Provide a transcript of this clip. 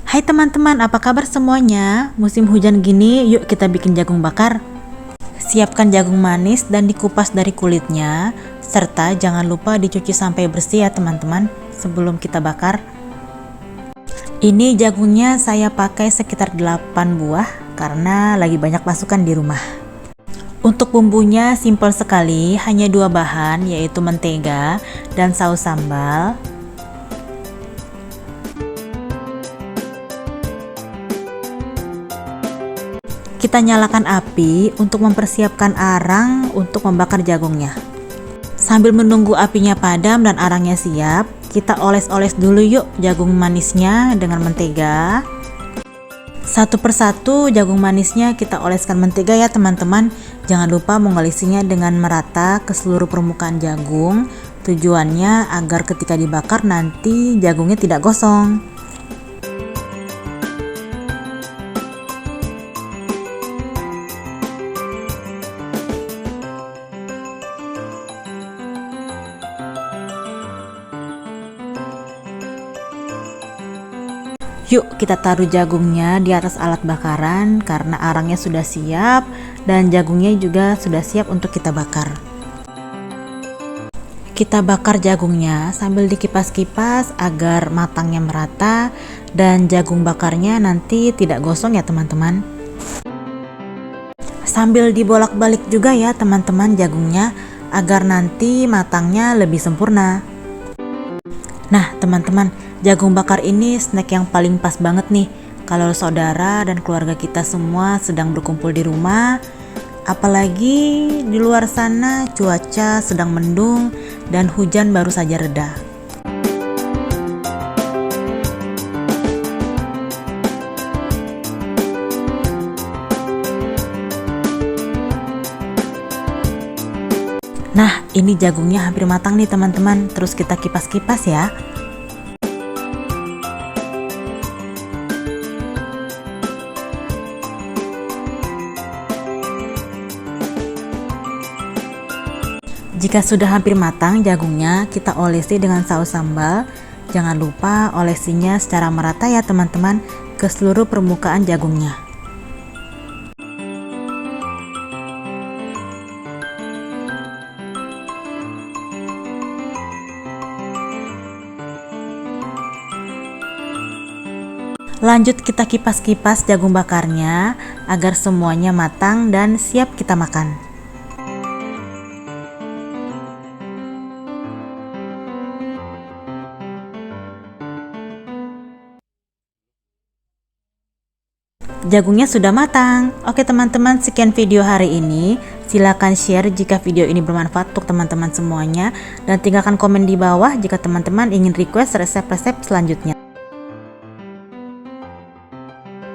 Hai teman-teman, apa kabar semuanya? Musim hujan gini, yuk kita bikin jagung bakar. Siapkan jagung manis dan dikupas dari kulitnya, serta jangan lupa dicuci sampai bersih ya teman-teman sebelum kita bakar. Ini jagungnya saya pakai sekitar 8 buah karena lagi banyak pasukan di rumah. Untuk bumbunya simpel sekali, hanya 2 bahan yaitu mentega dan saus sambal. Kita nyalakan api untuk mempersiapkan arang untuk membakar jagungnya. Sambil menunggu apinya padam dan arangnya siap, kita oles-oles dulu yuk jagung manisnya dengan mentega. Satu persatu jagung manisnya kita oleskan mentega ya teman-teman. Jangan lupa mengolesinya dengan merata ke seluruh permukaan jagung. Tujuannya agar ketika dibakar nanti jagungnya tidak gosong. Yuk kita taruh jagungnya di atas alat bakaran karena arangnya sudah siap dan jagungnya juga sudah siap untuk kita bakar. Kita bakar jagungnya sambil dikipas-kipas agar matangnya merata dan jagung bakarnya nanti tidak gosong ya teman-teman. Sambil dibolak-balik juga ya teman-teman jagungnya agar nanti matangnya lebih sempurna. Nah teman-teman, jagung bakar ini snack yang paling pas banget nih kalau saudara dan keluarga kita semua sedang berkumpul di rumah. Apalagi di luar sana cuaca sedang mendung dan hujan baru saja reda. Nah, ini jagungnya hampir matang nih teman-teman. Terus kita kipas-kipas ya. Jika sudah hampir matang jagungnya, kita olesi dengan saus sambal. Jangan lupa olesinya secara merata ya teman-teman ke seluruh permukaan jagungnya. Lanjut kita kipas-kipas jagung bakarnya agar semuanya matang dan siap kita makan. Jagungnya sudah matang. Oke teman-teman, sekian video hari ini. Silakan share jika video ini bermanfaat untuk teman-teman semuanya dan tinggalkan komen di bawah jika teman-teman ingin request resep-resep selanjutnya.